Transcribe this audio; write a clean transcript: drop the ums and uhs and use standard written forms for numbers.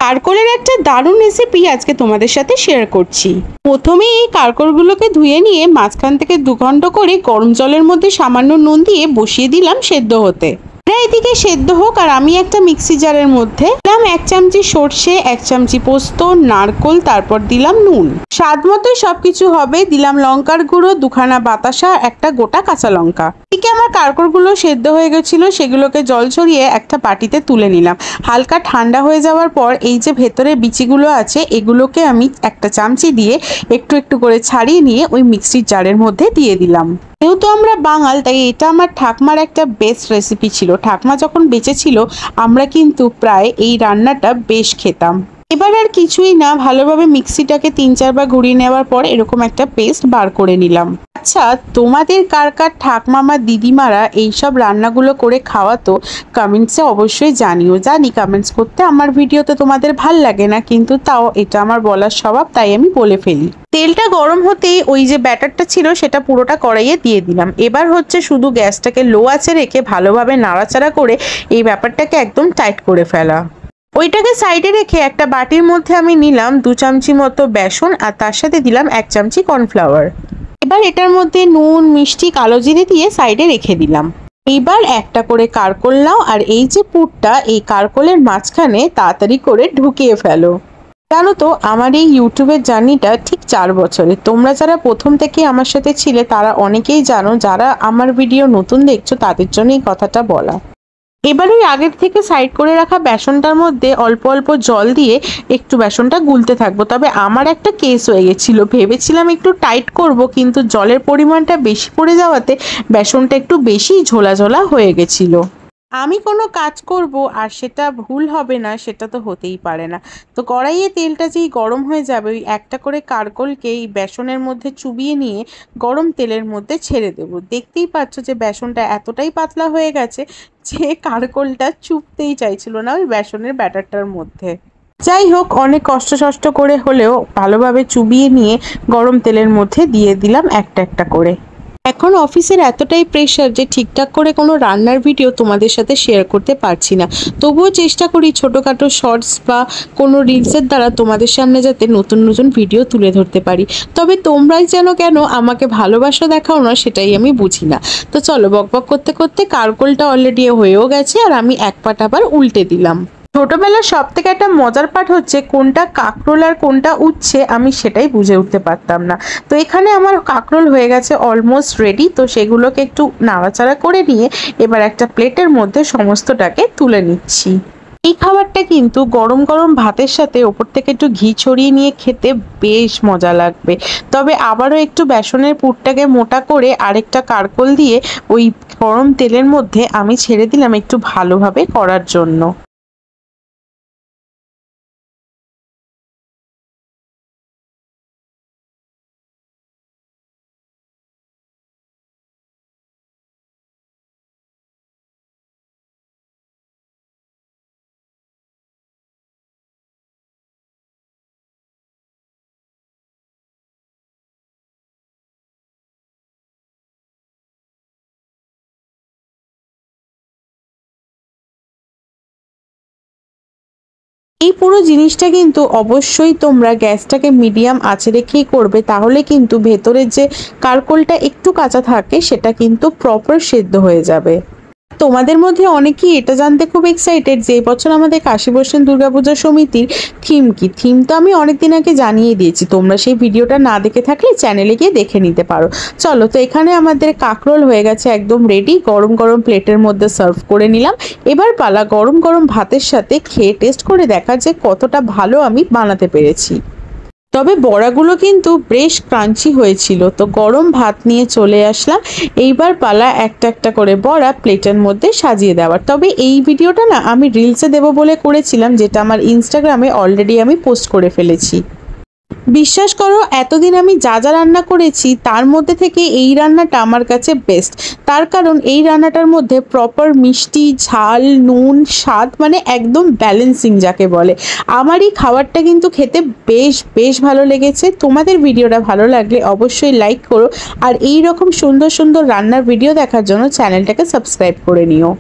কারকলের একটা দারুণ রেসিপি আজকে তোমাদের সাথে শেয়ার করছি। প্রথমে এই কারকলগুলোকে ধুয়ে নিয়ে মাঝখান থেকে 2 ঘন্টা করে গরম জলের মধ্যে সামান্য নুন দিয়ে বসিয়ে দিলাম সেদ্ধ হতে। এদিকে সেদ্ধ হোক আর আমি একটা মিক্সি জারের মধ্যে দিলাম 1 চামচি সর্ষে, 1 চামচি পোস্ত, নারকোল, তারপর দিলাম নুন। স্বাদ মতোই সবকিছু হবে। দিলাম লঙ্কার গুঁড়ো, 2খানা বাতাসা, একটা গোটা কাঁচা লঙ্কা। এদিকে আমার কারকলগুলো সেদ্ধ হয়ে গেছিল, সেগুলোকে জল ছড়িয়ে একটা বাটিতে তুলে নিলাম। হালকা ঠান্ডা হয়ে যাওয়ার পর এই যে ভেতরের বিচিগুলো আছে এগুলোকে আমি একটা চামচি দিয়ে একটু একটু করে ছাড়িয়ে নিয়ে ওই মিক্সির জারের মধ্যে দিয়ে দিলাম। যেহেতু আমরা বাঙাল তাই এটা আমার ঠাকমার একটা বেস্ট রেসিপি ছিল। ঠাকমা যখন বেঁচে ছিল আমরা কিন্তু প্রায় এই রান্নাটা বেশ খেতাম। এবার আর কিছুই না, ভালোভাবে মিক্সিটাকে 3-4 বার ঘুরিয়ে নেওয়ার পর এরকম একটা পেস্ট বার করে নিলাম। আচ্ছা, তোমাদের কার কার ঠাকমামা দিদিমারা এইসব রান্নাগুলো করে খাওয়াতো কমেন্টসে অবশ্যই জানিও। জানি কমেন্টস করতে আমার ভিডিওতে তোমাদের ভাল লাগে না, কিন্তু তাও এটা আমার বলার স্বভাব, তাই আমি বলে ফেলি। তেলটা গরম হতেই ওই যে ব্যাটারটা ছিল সেটা পুরোটা কড়াইয়ে দিয়ে দিলাম। এবার হচ্ছে শুধু গ্যাসটাকে লো আঁচে রেখে ভালোভাবে নাড়াচাড়া করে এই ব্যাপারটাকে একদম টাইট করে ফেলা। ওইটাকে সাইডে রেখে একটা বাটির মধ্যে আমি নিলাম 2 চামচি মতো বেসন আর তার সাথে দিলাম 1 চামচি কর্নফ্লাওয়ার। এবার এটার মধ্যে নুন, মিষ্টি, কালো জিরে দিয়ে সাইডে রেখে দিলাম। এইবার একটা করে কারকল নাও আর এই যে পুরটা এই কারকলের মাঝখানে তাড়াতাড়ি করে ঢুকিয়ে ফেলো। জানো তো আমার এই ইউটিউবের জার্নিটা ঠিক 4 বছরের। তোমরা যারা প্রথম থেকে আমার সাথে ছিলে তারা অনেকেই জানো, যারা আমার ভিডিও নতুন দেখছো তাদের জন্য এই কথাটা বলা। এবার ওই আগের থেকে সাইড করে রাখা বেসনটার মধ্যে অল্প অল্প জল দিয়ে একটু বেসনটা গুলতে থাকবো। তবে আমার একটা কেস হয়ে গেছিলো, ভেবেছিলাম একটু টাইট করব, কিন্তু জলের পরিমাণটা বেশি পড়ে যাওয়াতে বেসনটা একটু বেশি ঝোলা ঝোলা হয়ে গেছিলো। আমি কোনো কাজ করব আর সেটা ভুল হবে না সেটা তো হতেই পারে না। তো কড়াইয়ে তেলটা যেই গরম হয়ে যাবে ওই একটা করে কারকলকে এই বেসনের মধ্যে চুবিয়ে নিয়ে গরম তেলের মধ্যে ছেড়ে দেব। দেখতেই পাচ্ছ যে বেসনটা এতটাই পাতলা হয়ে গেছে যে কারকলটা চুপতেই চাইছিল না ওই বেসনের ব্যাটারটার মধ্যে। যাই হোক, অনেক কষ্ট করে হলেও ভালোভাবে চুবিয়ে নিয়ে গরম তেলের মধ্যে দিয়ে দিলাম একটা একটা করে। এখন অফিসের এতটাই প্রেশার যে ঠিকঠাক করে কোনো রান্নার ভিডিও তোমাদের সাথে শেয়ার করতে পারছি না। তবুও চেষ্টা করি ছোটোখাটো শর্টস বা কোনো রিলসের দ্বারা তোমাদের সামনে যাতে নতুন নতুন ভিডিও তুলে ধরতে পারি। তবে তোমরাই যেন কেন আমাকে ভালোবাসা দেখাও না সেটাই আমি বুঝি না। তো চলো, বকবক করতে করতে কারকলটা অলরেডি হয়েও গেছে আর আমি এক পাট আবার উল্টে দিলাম। ছোটবেলার সব থেকে একটা মজার পাঠ হচ্ছে কোনটা কাঁকরোল আর কোনটা উচ্ছে আমি সেটাই বুঝে উঠতে পারতাম না। তো এখানে আমার কাঁকরোল হয়ে গেছে অলমোস্ট রেডি। তো সেগুলোকে একটু নাড়াচাড়া করে নিয়ে এবার একটা প্লেটের মধ্যে সমস্তটাকে তুলে নিচ্ছি। এই খাবারটা কিন্তু গরম গরম ভাতের সাথে ওপর থেকে একটু ঘি ছড়িয়ে নিয়ে খেতে বেশ মজা লাগবে। তবে আবারও একটু বেসনের পুরটাকে মোটা করে আরেকটা কারকল দিয়ে ওই গরম তেলের মধ্যে আমি ছেড়ে দিলাম একটু ভালোভাবে করার জন্য। এই পুরো জিনিসটা কিন্তু অবশ্যই তোমরা গ্যাসটাকে মিডিয়াম আঁচে রেখেই করবে, তাহলে কিন্তু ভেতরের যে কারকলটা একটু কাঁচা থাকে সেটা কিন্তু প্রপার সেদ্ধ হয়ে যাবে। তোমাদের মধ্যে অনেকেই এটা জানতে খুব এক্সাইটেড যে এবছর আমাদের কাশী বৈষ্ণব দুর্গাপূজা সমিতির থিম কি। থিম তো আমি অনেকদিন আগে জানিয়ে দিয়েছি, তোমরা সেই ভিডিওটা না দেখে থাকলে চ্যানেলে গিয়ে দেখে নিতে পারো। চলো, তো এখানে আমাদের কাঁকরোল হয়ে গেছে একদম রেডি। গরম গরম প্লেটের মধ্যে সার্ভ করে নিলাম। এবার পালা গরম গরম ভাতের সাথে খেয়ে টেস্ট করে দেখা যে কতটা ভালো আমি বানাতে পেরেছি। তবে বড়াগুলো কিন্তু বেশ ক্রাঞ্চি হয়েছিল। তো গরম ভাত নিয়ে চলে আসলাম। এইবার পালা একটা একটা করে বড়া প্লেটের মধ্যে সাজিয়ে দেওয়ার। তবে এই ভিডিওটা না আমি রিলসে দেবো বলে করেছিলাম, যেটা আমার ইনস্টাগ্রামে অলরেডি আমি পোস্ট করে ফেলেছি। বিশ্বাস করো, এতদিন আমি যা যা রান্না করেছি তার মধ্যে থেকে এই রান্নাটা আমার কাছে বেস্ট। তার কারণ এই রান্নাটার মধ্যে প্রপার মিষ্টি, ঝাল, নুন, স্বাদ মানে একদম ব্যালেন্সিং যাকে বলে। আমার এই খাবারটা কিন্তু খেতে বেশ বেশ ভালো লেগেছে। তোমাদের ভিডিওটা ভালো লাগলে অবশ্যই লাইক করো আর এই রকম সুন্দর সুন্দর রান্নার ভিডিও দেখার জন্য চ্যানেলটাকে সাবস্ক্রাইব করে নিও।